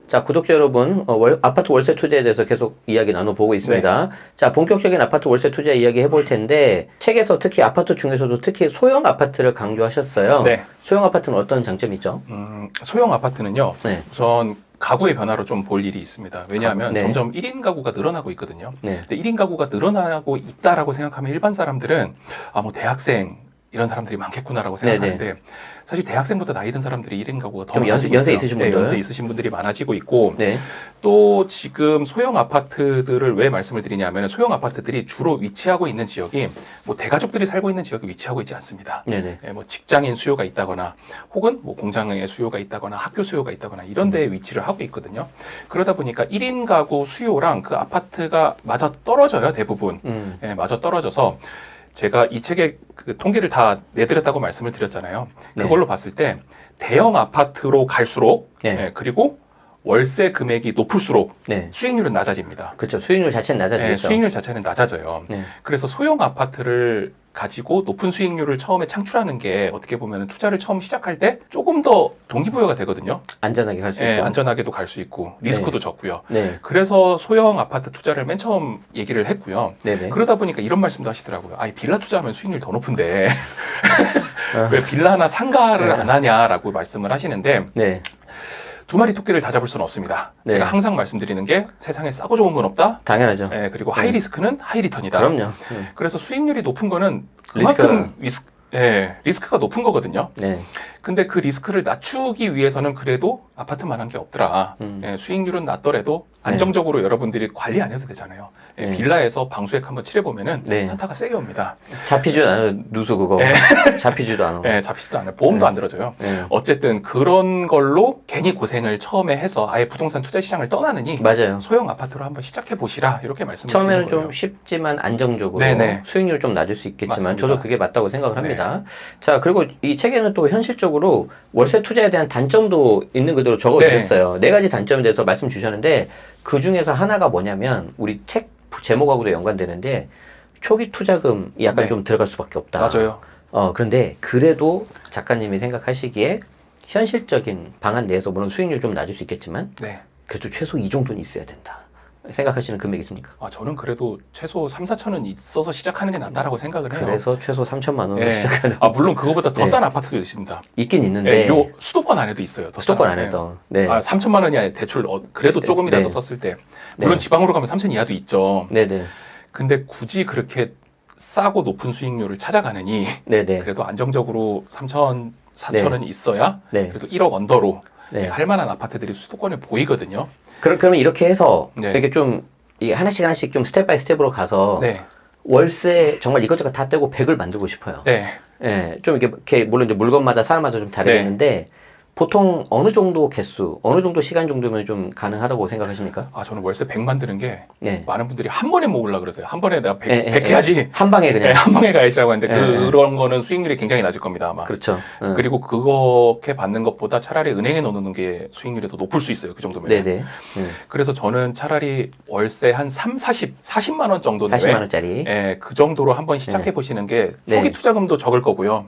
자, 구독자 여러분, 아파트 월세 투자에 대해서 계속 이야기 나눠보고 있습니다. 네. 자, 본격적인 아파트 월세 투자 이야기 해볼 텐데, 책에서 특히 아파트 중에서도 특히 소형 아파트를 강조하셨어요. 네. 소형 아파트는 어떤 장점이 있죠? 소형 아파트는요. 네. 우선 가구의 변화로 좀 볼 일이 있습니다. 왜냐하면 네. 점점 1인 가구가 늘어나고 있거든요. 네. 근데 1인 가구가 늘어나고 있다라고 생각하면 일반 사람들은 뭐 대학생 이런 사람들이 많겠구나라고 생각하는데 사실 대학생보다 나이 든 사람들이 1인 가구가 더 좀 많아지고 연세 있어요. 있으신 네, 분들. 연세 있으신 분들이 많아지고 있고 네. 또 지금 소형 아파트들을 왜 말씀을 드리냐면 소형 아파트들이 주로 위치하고 있는 지역이 뭐 대가족들이 살고 있는 지역에 위치하고 있지 않습니다. 네네. 뭐 직장인 수요가 있다거나 혹은 뭐 공장의 수요가 있다거나 학교 수요가 있다거나 이런 데에 위치를 하고 있거든요. 그러다 보니까 1인 가구 수요랑 그 아파트가 맞아 떨어져요, 대부분. 맞아 떨어져서 제가 이 책에 그 통계를 다 내드렸다고 말씀을 드렸잖아요. 네. 그걸로 봤을 때 대형 아파트로 갈수록 네. 그리고 월세 금액이 높을수록 네. 수익률은 낮아집니다. 그렇죠. 수익률 자체는 낮아지겠죠. 수익률 자체는 낮아져요. 네. 그래서 소형 아파트를 가지고 높은 수익률을 처음에 창출하는 게 어떻게 보면 투자를 처음 시작할 때 조금 더 동기부여가 되거든요. 안전하게 갈 수 있고. 안전하게도 갈 수 있고 리스크도 적고요. 네. 그래서 소형 아파트 투자를 맨 처음 얘기를 했고요. 네네. 그러다 보니까 이런 말씀도 하시더라고요. 빌라 투자하면 수익률 더 높은데 왜 빌라나 상가를 네. 안 하냐라고 말씀을 하시는데 네. 두 마리 토끼를 다 잡을 수는 없습니다. 네. 제가 항상 말씀드리는 게 세상에 싸고 좋은 건 없다. 당연하죠. 그리고 하이 리스크는 하이 리턴이다. 그럼요. 그래서 수익률이 높은 거는 그만큼 리스크가 높은 거거든요. 네. 근데 그 리스크를 낮추기 위해서는 그래도 아파트만한 게 없더라. 수익률은 낮더라도 안정적으로 여러분들이 관리 안 해도 되잖아요. 네. 빌라에서 방수액 한번 칠해보면은 네. 한타가 세게 옵니다. 잡히지도 않아요. 누수 그거. 잡히지도 않아. 잡히지도 않아요. 보험도 안 들어줘요. 네. 어쨌든 그런 걸로 괜히 고생을 처음에 해서 아예 부동산 투자 시장을 떠나느니 맞아요. 소형 아파트로 한번 시작해 보시라 이렇게 말씀을 처음에는 드리는 거예요. 좀 쉽지만 안정적으로 네네. 수익률 좀 낮을 수 있겠지만 맞습니다. 저도 그게 맞다고 생각을 합니다. 자, 그리고 이 책에는 또 현실적으로 월세 투자에 대한 단점도 있는 그대로 적어주셨어요. 네 가지 단점에 대해서 말씀 주셨는데 그 중에서 하나가 뭐냐면 우리 책 제목하고도 연관되는데 초기 투자금이 약간 좀 들어갈 수밖에 없다. 맞아요. 그런데 그래도 작가님이 생각하시기에 현실적인 방안 내에서 물론 수익률 좀 낮을 수 있겠지만 그래도 최소 이 정도는 있어야 된다. 생각하시는 금액 있습니까? 저는 그래도 최소 3, 4천은 있어서 시작하는 게 낫다라고 생각을 해요. 그래서 최소 3천만 원으로 시작하는. 물론 그거보다 더 싼 아파트도 있습니다. 있긴 있는데. 요 수도권 안에도 있어요. 수도권 안에도. 네. 3천만 원이 아니라 대출 그래도 조금이라도 썼을 때. 물론 지방으로 가면 3천 이하도 있죠. 네네. 근데 굳이 그렇게 싸고 높은 수익률을 찾아가느니 네네. 그래도 안정적으로 3천, 4천은 있어야 그래도 1억 언더로 할 만한 아파트들이 수도권에 보이거든요. 그러면 이렇게 해서 이렇게 좀 하나씩 하나씩 좀 스텝 바이 스텝으로 가서 월세 정말 이것저것 다 떼고 100을 만들고 싶어요. 좀 이렇게 물론 이제 물건마다 사람마다 좀 다르겠는데 보통 어느 정도 개수, 어느 정도 시간 정도면 좀 가능하다고 생각하십니까? 저는 월세 100 만드는 게 많은 분들이 한 번에 모으려고 그러세요. 한 번에 내가 100 해야지. 한 방에 그냥. 한 방에 가야지라고 하는데 그런 거는 수익률이 굉장히 낮을 겁니다, 아마. 그렇죠. 그리고 그렇게 받는 것보다 차라리 은행에 넣어놓는 게 수익률이 더 높을 수 있어요. 그 정도면. 네네. 그래서 저는 차라리 월세 한 40만 원 정도 40만 원짜리. 그 정도로 한번 시작해 보시는 게 초기 투자금도 적을 거고요.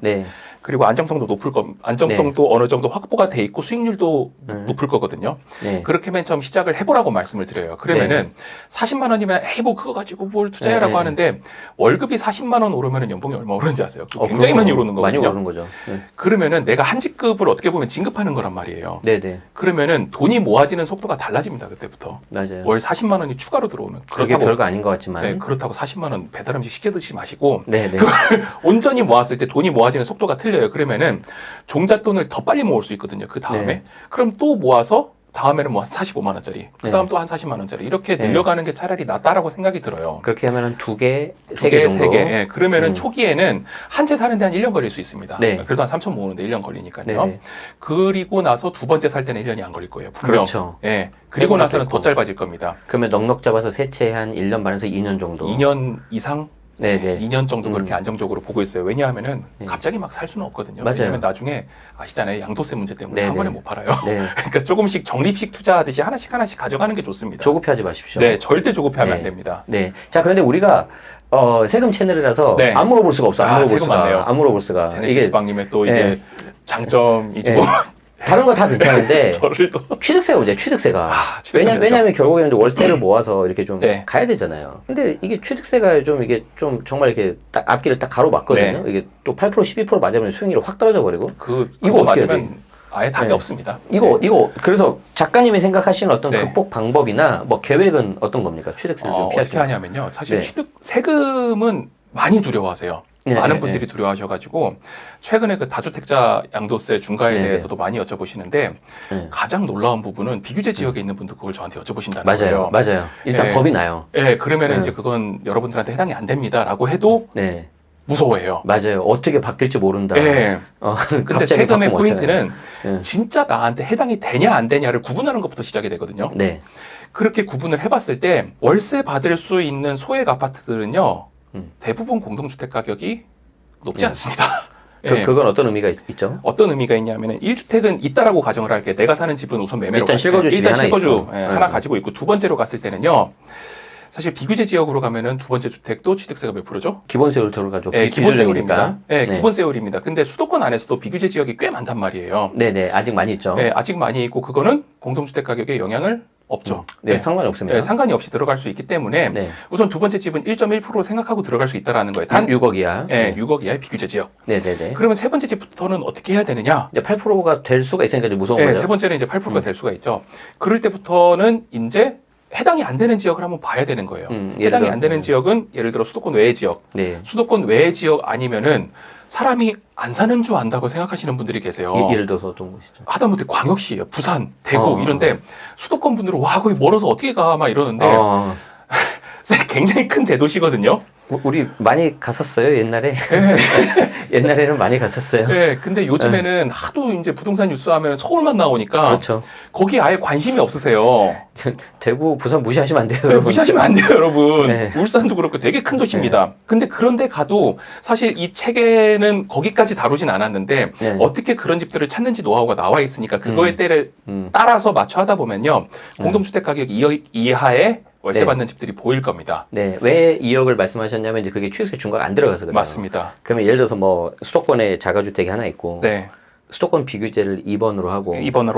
그리고 안정성도 안정성도 어느 정도 확보가 돼 있고 수익률도 높을 거거든요. 그렇게 맨 처음 시작을 해보라고 말씀을 드려요. 그러면은 40만 원이면 뭐 그거 가지고 뭘 투자해라고 하는데 월급이 40만 원 오르면 연봉이 얼마 오르는지 아세요? 굉장히 많이 오르는 거거든요. 많이 오르는 거죠. 그러면은 내가 한 직급을 어떻게 보면 진급하는 거란 말이에요. 그러면은 돈이 모아지는 속도가 달라집니다. 그때부터. 맞아요. 월 40만 원이 추가로 들어오면. 그게 별거 아닌 것 같지만. 그렇다고 40만 원 배달 음식 시켜 드시지 마시고 그걸 온전히 모았을 때 돈이 모아지는 속도가 틀려요. 그러면은 종잣돈을 더 빨리 모을 수 있거든요. 그 다음에. 그럼 또 모아서 다음에는 뭐 45만 원짜리, 그 다음 또 한 40만 원짜리 이렇게 늘려가는 게 차라리 낫다라고 생각이 들어요. 그렇게 하면은 2개, 3개 정도. 3개. 그러면은 초기에는 한 채 사는데 한 1년 걸릴 수 있습니다. 그래도 한 3천 모으는데 1년 걸리니까요. 그리고 나서 두 번째 살 때는 1년이 안 걸릴 거예요. 분명. 그렇죠. 그리고 나서는 더 짧아질 겁니다. 그러면 넉넉 잡아서 세 채 한 1년 반에서 2년 정도. 2년 이상? 네네. 2년 정도 그렇게 안정적으로 보고 있어요. 왜냐하면은 갑자기 막 살 수는 없거든요. 맞아요. 왜냐하면 나중에 아시잖아요. 양도세 문제 때문에 네네. 한 번에 못 팔아요. 그러니까 조금씩 적립식 투자하듯이 하나씩 가져가는 게 좋습니다. 조급해하지 마십시오. 절대 조급해하면 안 됩니다. 자, 그런데 우리가 세금 채널이라서 안 물어볼 수가 없어. 안 물어볼 세금 수가. 많네요. 안 물어볼 수가. 제네시스 방님의 또 이게 장점이지 뭐. 다른 거 다 괜찮은데 저를 또 취득세가 문제예요. 취득세가. 왜냐하면 결국에는 월세를 모아서 이렇게 좀 가야 되잖아요. 근데 이게 취득세가 좀 이게 좀 정말 이렇게 딱 앞길을 딱 가로막거든요. 이게 또 8% 12% 맞으면 수익률이 확 떨어져 버리고. 이거 어떻게 맞으면 아예 답이 없습니다. 이거 그래서 작가님이 생각하시는 어떤 극복 방법이나 뭐 계획은 어떤 겁니까? 취득세를 좀 피하시는. 어떻게 하냐면요. 사실 세금은 많이 두려워하세요. 많은 분들이 두려워하셔가지고 최근에 그 다주택자 양도세 중과에 대해서도 많이 여쭤보시는데 가장 놀라운 부분은 비규제 지역에 있는 분도 그걸 저한테 여쭤보신다는 거예요. 맞아요. 일단 겁이 나요. 그러면 이제 그건 여러분들한테 해당이 안 됩니다라고 해도 무서워해요. 맞아요. 어떻게 바뀔지 모른다. 근데 세금의 포인트는 진짜 나한테 해당이 되냐 안 되냐를 구분하는 것부터 시작이 되거든요. 그렇게 구분을 해봤을 때 월세 받을 수 있는 소액 아파트들은요. 대부분 공동주택 가격이 높지 않습니다. 그건 어떤 의미가 있죠? 어떤 의미가 있냐면 1주택은 있다라고 가정을 할게. 내가 사는 집은 우선 매매로 일단 실거주 하나 가지고 있고 두 번째로 갔을 때는요. 사실 비규제 지역으로 가면은 두 번째 주택도 취득세가 몇 프로죠? 기본세율 들어가죠. 기본세율입니다. 기본세율입니다. 근데 수도권 안에서도 비규제 지역이 꽤 많단 말이에요. 아직 많이 있죠. 아직 많이 있고 그거는 공동주택 가격에 영향을 없죠. 상관이 없습니다. 상관이 없이 들어갈 수 있기 때문에 우선 두 번째 집은 1.1% 생각하고 들어갈 수 있다라는 거예요. 단 6억 이하. 6억 이하의 비규제 지역. 그러면 세 번째 집부터는 어떻게 해야 되느냐? 이제 8%가 될 수가 있으니까 이제 무서운 거예요. 세 번째는 이제 8%가 될 수가 있죠. 그럴 때부터는 이제 해당이 안 되는 지역을 한번 봐야 되는 거예요. 해당이 안 되는 지역은 예를 들어 수도권 외의 지역. 수도권 외의 지역 아니면은 사람이 안 사는 줄 안다고 생각하시는 분들이 계세요. 예를 들어서 어떤 곳이죠? 하다못해 광역시예요. 부산, 대구 이런데 수도권 분들은 와 거기 멀어서 어떻게 가 막 이러는데 굉장히 큰 대도시거든요. 우리 많이 갔었어요 옛날에. 옛날에는 많이 갔었어요. 근데 요즘에는 하도 이제 부동산 뉴스 하면 서울만 나오니까 그렇죠. 거기에 아예 관심이 없으세요. 대구, 부산 무시하시면 안 돼요. 여러분. 무시하시면 안 돼요, 여러분. 울산도 그렇고 되게 큰 도시입니다. 근데 그런데 가도 사실 이 책에는 거기까지 다루진 않았는데 어떻게 그런 집들을 찾는지 노하우가 나와 있으니까 그거에 따라서 맞춰 하다 보면요. 공동주택 가격 2억 이하의 월세 받는 집들이 보일 겁니다. 왜 2억을 말씀하셨냐면 이제 그게 취득세 중과가 안 들어가서 그래요. 맞습니다. 그러면 예를 들어서 뭐 수도권에 자가주택이 하나 있고 수도권 비규제를 2번으로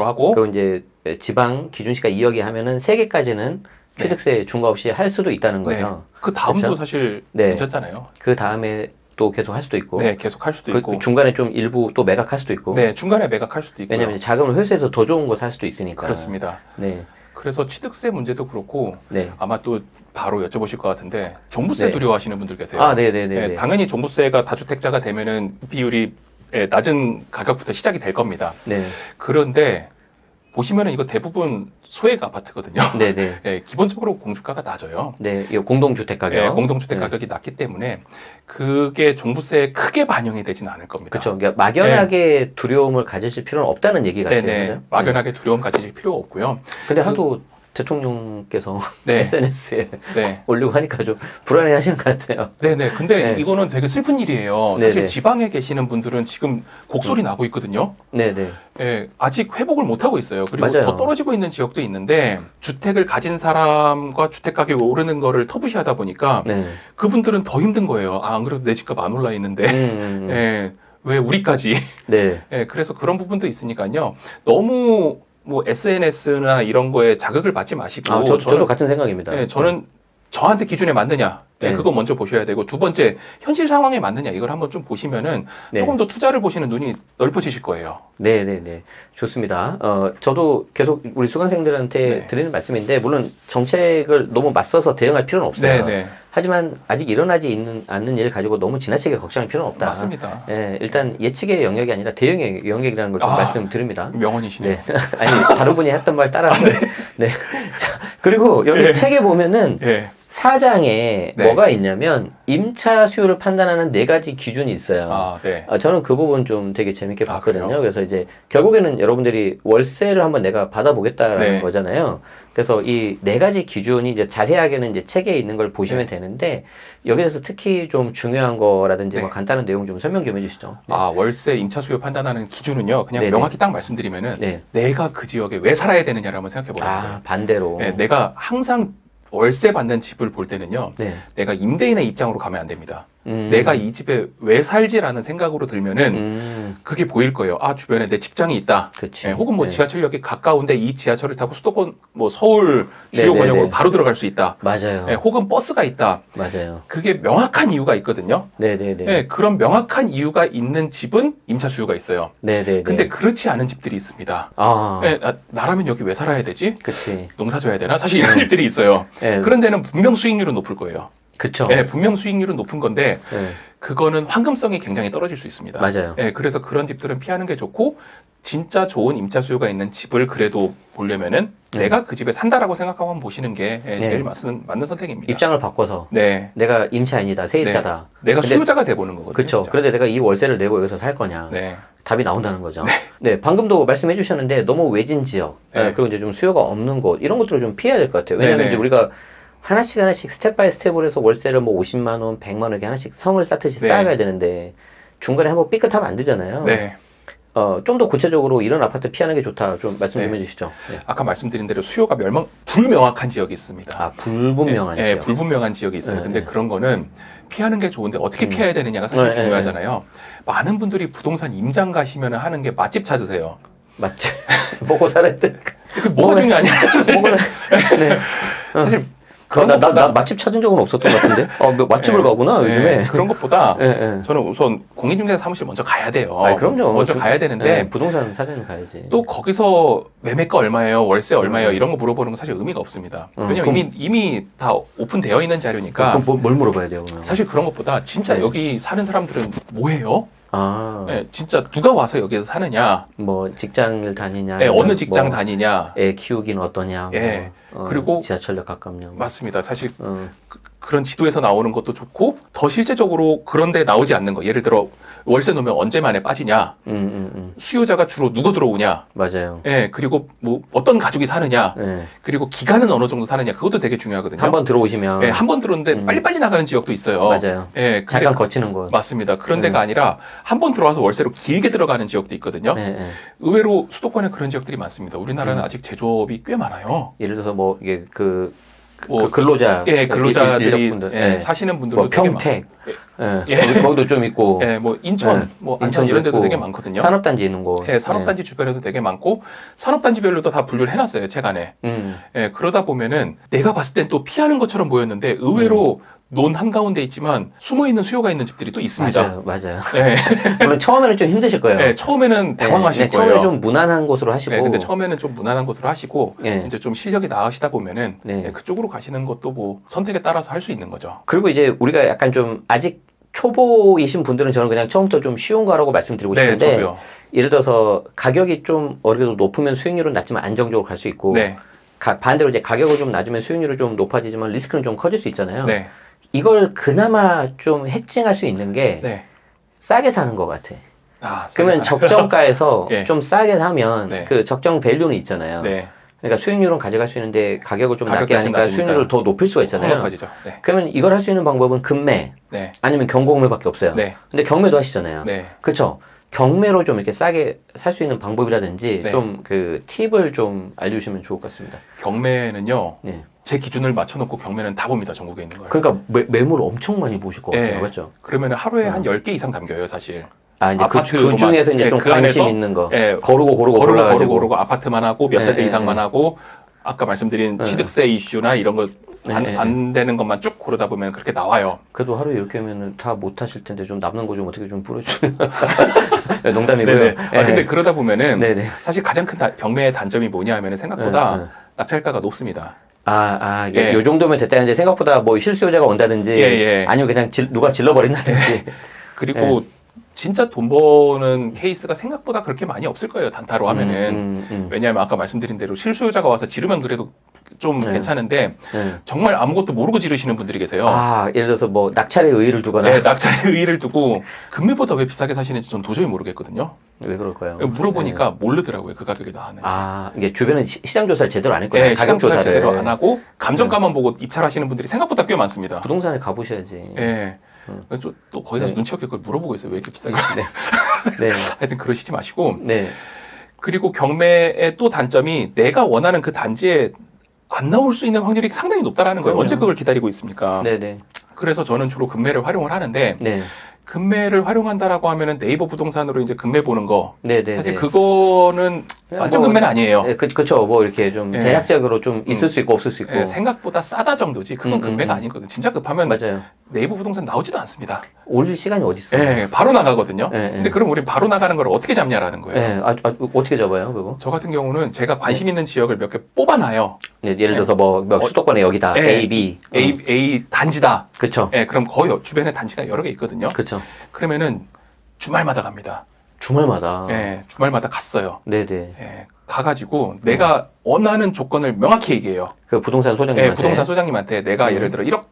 하고 그리고 이제 지방 기준시가 2억이 하면은 3개까지는 취득세 중과 없이 할 수도 있다는 거죠. 그 다음도 그렇죠? 사실 괜찮잖아요. 그 다음에 또 계속 할 수도 있고. 계속 할 수도 있고. 중간에 좀 일부 또 매각할 수도 있고. 중간에 매각할 수도 있고. 왜냐면 자금을 회수해서 더 좋은 거 살 수도 있으니까. 그렇습니다. 그래서 취득세 문제도 그렇고 아마 또 바로 여쭤보실 것 같은데 종부세 두려워하시는 분들 계세요. 당연히 종부세가 다주택자가 되면은 비율이 낮은 가격부터 시작이 될 겁니다. 그런데 보시면은 이거 대부분 소액 아파트거든요. 기본적으로 공주가가 낮아요. 이거 공동주택 가격. 공동주택 가격이 낮기 때문에 그게 종부세에 크게 반영이 되지는 않을 겁니다. 그렇죠. 그러니까 막연하게 두려움을 가지실 필요는 없다는 얘기 같아요. 막연하게 두려움 가지실 필요 없고요. 근데 하도 대통령께서 SNS에 올리고 하니까 좀 불안해 하시는 것 같아요. 근데 이거는 되게 슬픈 일이에요. 사실 지방에 계시는 분들은 지금 곡소리 나고 있거든요. 아직 회복을 못 하고 있어요. 그리고 더 떨어지고 있는 지역도 있는데 주택을 가진 사람과 주택 가격이 오르는 거를 터부시하다 보니까 그분들은 더 힘든 거예요. 안 그래도 내 집값 안 올라 있는데 왜 우리까지? 그래서 그런 부분도 있으니까요. 너무 뭐 SNS나 이런 거에 자극을 받지 마시고 저도 같은 생각입니다. 저는 저한테 기준에 맞느냐 그거 먼저 보셔야 되고 두 번째 현실 상황에 맞느냐 이걸 한번 좀 보시면은 조금 더 투자를 보시는 눈이 넓어지실 거예요. 좋습니다. 저도 계속 우리 수강생들한테 드리는 말씀인데 물론 정책을 너무 맞서서 대응할 필요는 없어요. 하지만 아직 일어나지 않는 일을 가지고 너무 지나치게 걱정할 필요는 없다. 맞습니다. 일단 예측의 영역이 아니라 대응의 영역이라는 걸 좀 말씀드립니다. 명언이시네요. 아니 다른 분이 했던 말 따라하면 자, 그리고 여기 책에 보면은 4장에 뭐가 있냐면 임차 수요를 판단하는 4가지 기준이 있어요. 저는 그 부분 좀 되게 재밌게 봤거든요. 그래서 이제 결국에는 여러분들이 월세를 한번 내가 받아보겠다라는 거잖아요. 그래서 이 4가지 기준이 이제 자세하게는 이제 책에 있는 걸 보시면 되는데 여기에서 특히 좀 중요한 거라든지 뭐 간단한 내용 좀 설명 좀 해주시죠. 월세 임차 수요 판단하는 기준은요. 그냥 명확히 딱 말씀드리면은 내가 그 지역에 왜 살아야 되느냐를 한번 생각해 보는 거예요. 반대로. 내가 항상 월세 받는 집을 볼 때는요. 내가 임대인의 입장으로 가면 안 됩니다. 내가 이 집에 왜 살지라는 생각으로 들면은 그게 보일 거예요. 아, 주변에 내 직장이 있다. 그치. 예, 혹은 뭐 지하철역이 가까운데 이 지하철을 타고 수도권 뭐 서울 주요 권역으로 바로 들어갈 수 있다. 맞아요. 예, 혹은 버스가 있다. 맞아요. 그게 명확한 이유가 있거든요. 네네네. 예, 그런 명확한 이유가 있는 집은 임차 수요가 있어요. 네네네. 근데 그렇지 않은 집들이 있습니다. 아. 예, 나라면 여기 왜 살아야 되지? 그치. 농사 져야 되나? 사실 이런 집들이 있어요. 네. 그런 데는 분명 수익률은 높을 거예요. 그쵸. 예, 분명 수익률은 높은 건데 네. 그거는 황금성이 굉장히 떨어질 수 있습니다. 맞아요. 예, 그래서 그런 집들은 피하는 게 좋고 진짜 좋은 임차 수요가 있는 집을 그래도 보려면은 내가 그 집에 산다라고 생각하고 한번 보시는 게 제일 맞는 선택입니다. 입장을 바꿔서 네. 내가 임차인이다, 세입자다. 내가 수요자가 돼보는 거거든요. 그렇죠. 그런데 내가 이 월세를 내고 여기서 살 거냐. 네. 답이 나온다는 거죠. 네, 방금도 말씀해 주셨는데 너무 외진 지역, 그리고 이제 좀 수요가 없는 곳 이런 것들을 좀 피해야 될 것 같아요. 왜냐하면 이제 우리가 하나씩 스텝 바이 스텝으로 해서 월세를 뭐 50만 원, 100만 원 이렇게 하나씩 성을 쌓듯이 쌓아가야 되는데 중간에 한번 삐끗하면 안 되잖아요. 네. 좀 더 구체적으로 이런 아파트 피하는 게 좋다. 좀 말씀 좀 해주시죠. 네. 아까 말씀드린 대로 수요가 불명확한 지역이 있습니다. 아, 불분명한 지역. 불분명한 지역이 있어요. 근데 그런 거는 피하는 게 좋은데 어떻게 피해야 되느냐가 사실 중요하잖아요. 많은 분들이 부동산 임장 가시면 하는 게 맛집 찾으세요. 맛집. 먹고 살아야 돼. 뭐가 중요하냐. 네. 사실 나 맛집 찾은 적은 없었던 것 같은데? 맛집을 가구나, 요즘에. 그런 것보다 저는 우선 공인중개사 사무실 먼저 가야 돼요. 그럼요. 먼저 가야 되는데. 부동산 사전을 가야지. 또 거기서 매매가 얼마예요? 월세 얼마예요? 이런 거 물어보는 건 사실 의미가 없습니다. 왜냐면 이미 다 오픈되어 있는 자료니까. 그럼 뭘 물어봐야 돼요, 그러면? 사실 그런 것보다 진짜 여기 사는 사람들은 뭐예요? 진짜 누가 와서 여기서 사느냐? 뭐 직장을 다니냐? 어느 직장 다니냐? 애 키우기는 어떠냐? 그리고 지하철역 가깝냐? 맞습니다. 사실 그런 지도에서 나오는 것도 좋고 더 실제적으로 그런데 나오지 않는 거. 예를 들어 월세 놓으면 언제 만에 빠지냐? 수요자가 주로 누구 들어오냐? 맞아요. 그리고 뭐 어떤 가족이 사느냐? 그리고 기간은 어느 정도 사느냐? 그것도 되게 중요하거든요. 한 번 들어오시면 한 번 들어오는데 빨리빨리 나가는 지역도 있어요. 맞아요. 잠깐 거치는 거. 맞습니다. 그런 데가 아니라 한 번 들어와서 월세로 길게 들어가는 지역도 있거든요. 의외로 수도권에 그런 지역들이 많습니다. 우리나라는 아직 제조업이 꽤 많아요. 예를 들어서 뭐 이게 그 근로자, 근로자들이 사시는 분들도 뭐 평택, 거기도 좀 있고, 뭐 인천, 뭐 안천 이런 데도 되게 많거든요. 산업단지 있는 곳, 산업단지 주변에도 되게 많고 산업단지별로도 다 분류를 해놨어요 책안에. 그러다 보면은 내가 봤을 땐 또 피하는 것처럼 보였는데 의외로 논 한가운데 있지만 숨어있는 수요가 있는 집들이 또 있습니다. 맞아요. 물론 처음에는 좀 힘드실 거예요. 처음에는 당황하실 거예요. 처음에 좀 무난한 곳으로 하시고. 근데 처음에는 좀 무난한 곳으로 하시고 이제 좀 실력이 나으시다 보면은 그쪽으로 가시는 것도 뭐 선택에 따라서 할 수 있는 거죠. 그리고 이제 우리가 약간 좀 아직 초보이신 분들은 저는 그냥 처음부터 좀 쉬운 거라고 말씀드리고 싶은데 예를 들어서 가격이 좀 어려도 높으면 수익률은 낮지만 안정적으로 갈 수 있고 반대로 이제 가격을 좀 낮으면 수익률이 좀 높아지지만 리스크는 좀 커질 수 있잖아요. 이걸 그나마 좀 해칭할 수 있는 게 싸게 사는 것 같아. 그러면 적정가에서 좀 싸게 사면 그 적정 밸류는 있잖아요. 그러니까 수익률은 가져갈 수 있는데 가격을 좀 낮게 하니까 수익률을 더 높일 수가 있잖아요. 그러면 이걸 할 수 있는 방법은 급매 아니면 경공매밖에 없어요. 근데 경매도 하시잖아요. 그렇죠? 경매로 좀 이렇게 싸게 살 수 있는 방법이라든지 좀 그 팁을 좀 알려주시면 좋을 것 같습니다. 경매는요. 제 기준을 맞춰놓고 경매는 다 봅니다. 전국에 있는 걸. 그러니까 매물 엄청 많이 보실 것 같아요. 맞죠? 그러면 하루에 한 10개 이상 담겨요, 사실. 이제 그 중에서 이제 좀 관심 있는 거. 고르고 아파트만 하고 몇 세대 이상만 하고 아까 말씀드린 취득세 이슈나 이런 거 안 되는 것만 쭉 고르다 보면 그렇게 나와요. 그래도 하루에 이렇게 하면 다 못 하실 텐데 좀 남는 거 좀 어떻게 좀 뿌려주세요. 농담이고요. 근데 그러다 보면은 사실 가장 큰 경매의 단점이 뭐냐 하면은 생각보다 낙찰가가 높습니다. 요 정도면 됐다는데 생각보다 뭐 실수요자가 온다든지 아니면 그냥 누가 질러버린다든지. 그리고 진짜 돈 버는 케이스가 생각보다 그렇게 많이 없을 거예요. 단타로 하면은. 왜냐하면 아까 말씀드린 대로 실수요자가 와서 지르면 그래도 좀 괜찮은데 정말 아무것도 모르고 지르시는 분들이 계세요. 예를 들어서 뭐 낙찰의 의의를 두거나. 낙찰의 의의를 두고 금매보다 왜 비싸게 사시는지 전 도저히 모르겠거든요. 왜 그럴까요? 물어보니까 모르더라고요. 그 가격이 나왔는지. 이게 주변에 시장 조사를 제대로 안 했거든요. 가격 조사를 제대로 안 하고 감정가만 보고 입찰하시는 분들이 생각보다 꽤 많습니다. 부동산에 가보셔야지. 또 거기 가서 눈치 없게 그걸 물어보고 있어요. 왜 이렇게 비싸게? 하여튼 그러시지 마시고. 그리고 경매의 또 단점이 내가 원하는 그 단지에 안 나올 수 있는 확률이 상당히 높다라는 거예요. 언제 그걸 기다리고 있습니까? 그래서 저는 주로 금매를 활용을 하는데 네. 금매를 활용한다라고 하면은 네이버 부동산으로 이제 금매 보는 거. 네네. 사실 그거는 완전 뭐, 금매는 아니에요. 네, 그쵸. 뭐 이렇게 좀 네. 대략적으로 좀 있을 수 있고 없을 수 있고. 네, 생각보다 싸다 정도지. 그건 금매가 아니거든. 진짜 급하면 맞아요. 네이버 부동산 나오지도 않습니다. 올릴 시간이 어디 있어요? 네, 바로 나가거든요. 네, 근데 그럼 우리 바로 나가는 걸 어떻게 잡냐라는 거예요. 네, 어떻게 잡아요, 그거? 저 같은 경우는 제가 관심 있는 지역을 몇 개 뽑아놔요. 네, 예를 들어서 뭐 수도권에 여기다 A, B, A 단지다. 그쵸. 네, 그럼 거의 주변에 단지가 여러 개 있거든요. 그쵸. 그러면은 주말마다 갑니다. 주말마다. 네, 주말마다 갔어요. 네네. 네, 가가지고 내가 원하는 조건을 명확히 얘기해요. 그 부동산 소장님한테. 네, 부동산 소장님한테 내가 예를 들어 1억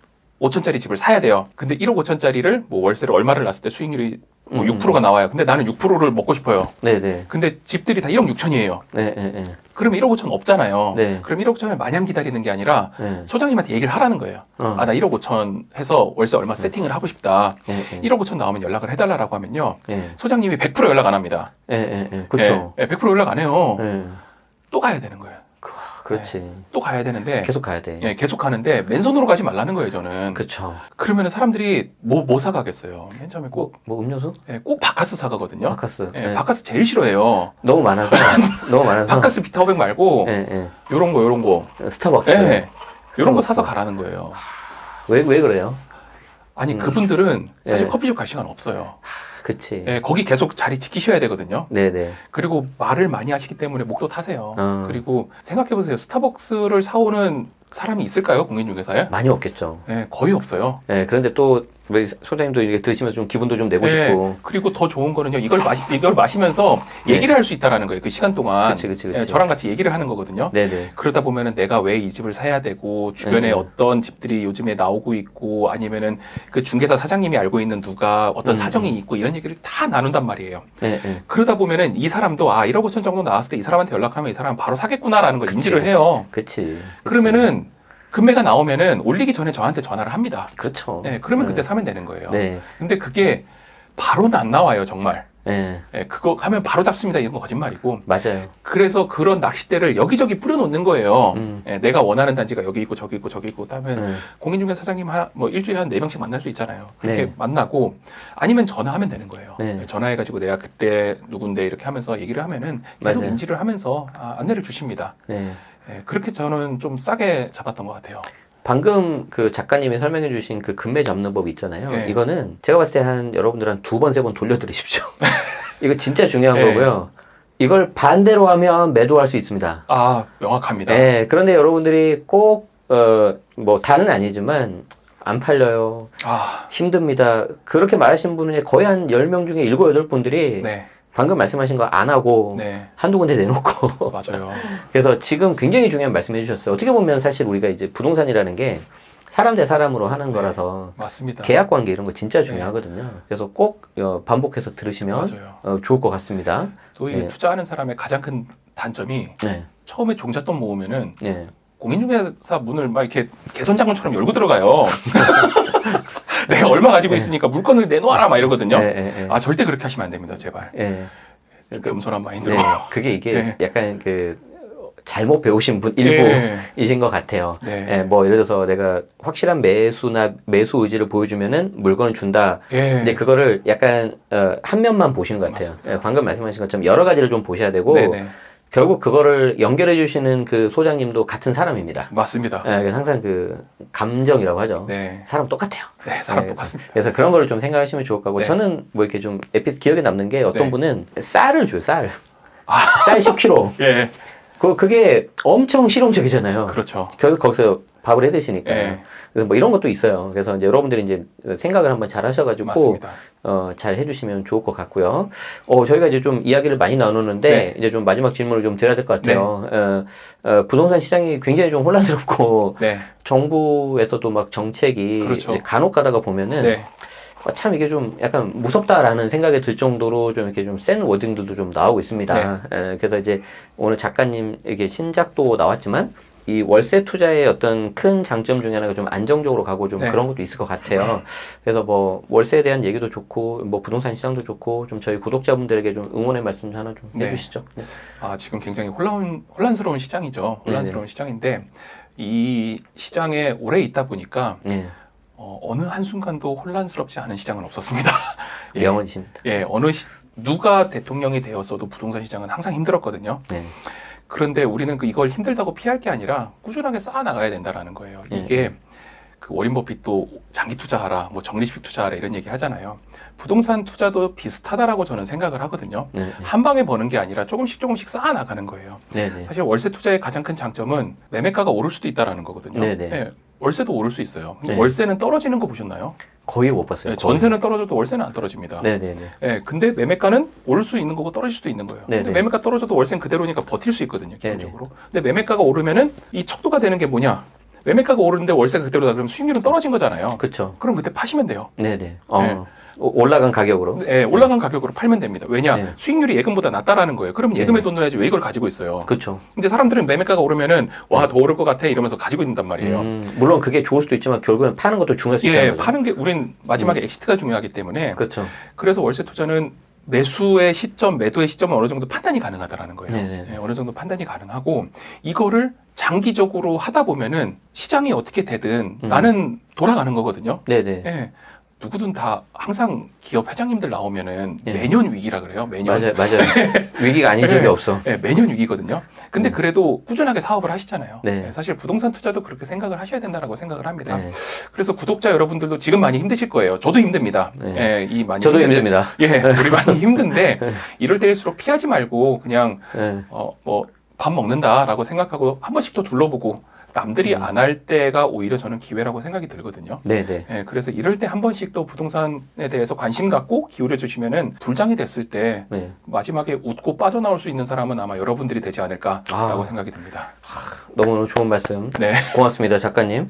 5천짜리 집을 사야 돼요. 근데 1억 5천짜리를 뭐 월세를 얼마를 놨을 때 수익률이 뭐 6%가 나와요. 근데 나는 6%를 먹고 싶어요. 네네. 근데 집들이 다 1억 6천이에요. 네네. 그럼 1억 5천 없잖아요. 네. 그럼 1억 5천을 마냥 기다리는 게 아니라 네. 소장님한테 얘기를 하라는 거예요. 나 1억 5천 해서 월세 얼마 세팅을 하고 싶다. 1억 5천 나오면 연락을 해달라고 하면요. 소장님이 100% 연락 안 합니다. 그렇죠. 100% 연락 안 해요. 또 가야 되는 거예요. 그렇지. 또 가야 되는데 계속 가야 돼. 네, 계속 가는데 맨손으로 가지 말라는 거예요, 저는. 그렇죠. 그러면 사람들이 뭐 사가겠어요. 맨 처음에 꼭 음료수? 네, 꼭 바카스 사가거든요. 바카스. 네, 바카스 제일 싫어해요. 너무 많아서. 바카스 비타오백 말고 요런 거. 스타벅스. 네. 요런 거 사서 가라는 거예요. 왜 그래요? 아니 그분들은 사실 커피숍 갈 시간 없어요. 그치. 네, 거기 계속 자리 지키셔야 되거든요. 네네. 그리고 말을 많이 하시기 때문에 목도 타세요. 그리고 생각해보세요. 스타벅스를 사오는 사람이 있을까요? 공인중개사에? 많이 없겠죠. 네, 거의 없어요. 네, 그런데 또 소장님도 이게 들으시면서 좀 기분도 좀 내고 싶고. 그리고 더 좋은 거는요. 이걸 마시면서 얘기를 할 수 있다라는 거예요. 그 시간 동안. 그치. 네, 저랑 같이 얘기를 하는 거거든요. 네네. 그러다 보면은 내가 왜 이 집을 사야 되고 주변에 어떤 집들이 요즘에 나오고 있고 아니면은 그 중개사 사장님이 알고 있는 누가 어떤 사정이 있고 이런 얘기를 다 나눈단 말이에요. 그러다 보면은 이 사람도 1억 5천 정도 나왔을 때 이 사람한테 연락하면 이 사람 바로 사겠구나라는 걸 인지를 해요. 그치. 그러면은 금매가 나오면은 올리기 전에 저한테 전화를 합니다. 그렇죠. 네, 그러면 그때 사면 되는 거예요. 네. 근데 그게 바로는 안 나와요, 정말. 네. 네, 그거 하면 바로 잡습니다. 이런 거 거짓말이고. 맞아요. 그래서 그런 낚싯대를 여기저기 뿌려놓는 거예요. 네, 내가 원하는 단지가 여기 있고 저기 있고 저기 있고 하면 공인중개사 사장님 뭐 일주일에 한 4명씩 만날 수 있잖아요. 그렇게 만나고 아니면 전화하면 되는 거예요. 전화해가지고 내가 그때 누군데 이렇게 하면서 얘기를 하면은 계속 인지를 하면서 안내를 주십니다. 그렇게 저는 좀 싸게 잡았던 것 같아요. 방금 그 작가님이 설명해 주신 그 금매 잡는 법이 있잖아요. 이거는 제가 봤을 때 여러분들 한 2번, 3번 돌려드리십시오. 이거 진짜 중요한 거고요. 이걸 반대로 하면 매도할 수 있습니다. 명확합니다. 네, 그런데 여러분들이 꼭, 뭐, 다는 아니지만, 안 팔려요. 힘듭니다. 그렇게 말하신 분은 거의 한 10명 중에 7, 8분들이 방금 말씀하신 거 안 하고 한두 군데 내놓고 맞아요. 그래서 지금 굉장히 중요한 말씀 해주셨어요. 어떻게 보면 사실 우리가 이제 부동산이라는 게 사람 대 사람으로 하는 거라서 맞습니다. 계약 관계 이런 거 진짜 중요하거든요. 그래서 꼭 반복해서 들으시면 좋을 것 같습니다. 또 이 투자하는 사람의 가장 큰 단점이 처음에 종잣돈 모으면은 공인중개사 문을 막 이렇게 개선장군처럼 열고 들어가요. 내가 얼마 가지고 있으니까 물건을 내놓아라 막 이러거든요. 절대 그렇게 하시면 안 됩니다, 제발. 겸손한 마인드로. 그게 이게 약간 잘못 배우신 분 일부이신 것 같아요. 뭐 예를 들어서 내가 확실한 매수나 매수 의지를 보여주면은 물건을 준다. 근데 그거를 약간 한 면만 보시는 것 같아요. 방금 말씀하신 것처럼 여러 가지를 좀 보셔야 되고. 결국 그거를 연결해 주시는 그 소장님도 같은 사람입니다. 맞습니다. 항상 그 감정이라고 하죠. 사람 똑같아요. 사람 똑같습니다. 그래서 그런 거를 좀 생각하시면 좋을 거고 저는 뭐 이렇게 좀 기억에 남는 게 어떤 분은 쌀을 줘요. 쌀 10kg. 그게 엄청 실용적이잖아요. 그렇죠. 결국 거기서 밥을 해 드시니까. 그래서 뭐 이런 것도 있어요. 그래서 이제 여러분들이 이제 생각을 한번 잘 하셔가지고 잘 해주시면 좋을 것 같고요. 저희가 이제 좀 이야기를 많이 나누는데 이제 좀 마지막 질문을 좀 드려야 될 것 같아요. 부동산 시장이 굉장히 좀 혼란스럽고 정부에서도 막 정책이 간혹 가다가 보면은 참 이게 좀 약간 무섭다라는 생각이 들 정도로 좀 이렇게 좀 센 워딩들도 좀 나오고 있습니다. 그래서 이제 오늘 작가님에게 신작도 나왔지만 이 월세 투자의 어떤 큰 장점 중에 하나가 좀 안정적으로 가고 좀 그런 것도 있을 것 같아요. 그래서 뭐 월세에 대한 얘기도 좋고 뭐 부동산 시장도 좋고 좀 저희 구독자분들에게 좀 응원의 말씀 하나 좀 해주시죠. 지금 굉장히 혼란스러운 시장이죠. 혼란스러운 시장인데 이 시장에 오래 있다 보니까 어느 한순간도 혼란스럽지 않은 시장은 없었습니다. 예. 명언이십니다. 예, 누가 대통령이 되었어도 부동산 시장은 항상 힘들었거든요. 네. 그런데 우리는 이걸 힘들다고 피할 게 아니라 꾸준하게 쌓아 나가야 된다라는 거예요. 이게 그 워린 버핏도 장기 투자하라, 뭐 적립식 투자하라 이런 얘기 하잖아요. 부동산 투자도 비슷하다라고 저는 생각을 하거든요. 한 방에 버는 게 아니라 조금씩 쌓아 나가는 거예요. 사실 월세 투자의 가장 큰 장점은 매매가가 오를 수도 있다라는 거거든요. 예, 월세도 오를 수 있어요. 월세는 떨어지는 거 보셨나요? 거의 못 봤어요. 예, 전세는 떨어져도 월세는 안 떨어집니다. 예, 근데 매매가는 오를 수 있는 거고 떨어질 수도 있는 거예요. 근데 매매가 떨어져도 월세는 그대로니까 버틸 수 있거든요, 기본적으로. 근데 매매가가 오르면은 이 척도가 되는 게 뭐냐? 매매가가 오르는데 월세가 그대로다 그러면 수익률은 떨어진 거잖아요. 그렇죠. 그럼 그때 파시면 돼요. 네. 올라간 가격으로. 네, 올라간 가격으로 팔면 됩니다. 왜냐? 수익률이 예금보다 낮다라는 거예요. 그럼 예금에 돈 넣어야지 왜 이걸 가지고 있어요? 그렇죠. 근데 사람들은 매매가가 오르면은 와, 더 오를 것 같아 이러면서 가지고 있는단 말이에요. 물론 그게 좋을 수도 있지만 결국엔 파는 것도 중요할 수 있다는 거죠. 파는 게 우린 마지막에 엑시트가 중요하기 때문에. 그렇죠. 그래서 월세 투자는 매수의 시점, 매도의 시점은 어느 정도 판단이 가능하다라는 거예요. 네, 어느 정도 판단이 가능하고 이거를 장기적으로 하다 보면은 시장이 어떻게 되든 나는 돌아가는 거거든요. 네. 누구든 다 항상 기업 회장님들 나오면은 매년 위기라 그래요. 매년. 맞아요. 위기가 아닌 적이 없어. 네, 매년 위기거든요. 근데 그래도 꾸준하게 사업을 하시잖아요. 사실 부동산 투자도 그렇게 생각을 하셔야 된다라고 생각을 합니다. 그래서 구독자 여러분들도 지금 많이 힘드실 거예요. 저도 힘듭니다. 저도 힘듭니다. 우리 많이 힘든데 이럴 때일수록 피하지 말고 그냥 밥 먹는다라고 생각하고 한 번씩 더 둘러보고 남들이 안 할 때가 오히려 저는 기회라고 생각이 들거든요. 그래서 이럴 때 한 번씩 또 부동산에 대해서 관심 갖고 기울여 주시면은 불장이 됐을 때 마지막에 웃고 빠져나올 수 있는 사람은 아마 여러분들이 되지 않을까라고 생각이 듭니다. 너무 좋은 말씀. 고맙습니다, 작가님.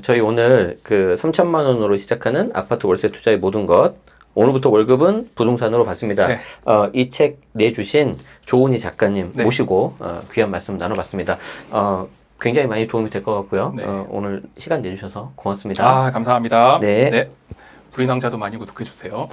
저희 오늘 그 3천만 원으로 시작하는 아파트 월세 투자의 모든 것. 오늘부터 월급은 부동산으로 받습니다. 이 책 내주신 조은희 작가님 모시고 귀한 말씀 나눠봤습니다. 굉장히 많이 도움이 될 것 같고요. 오늘 시간 내주셔서 고맙습니다. 감사합니다. 불인왕자도 많이 구독해주세요.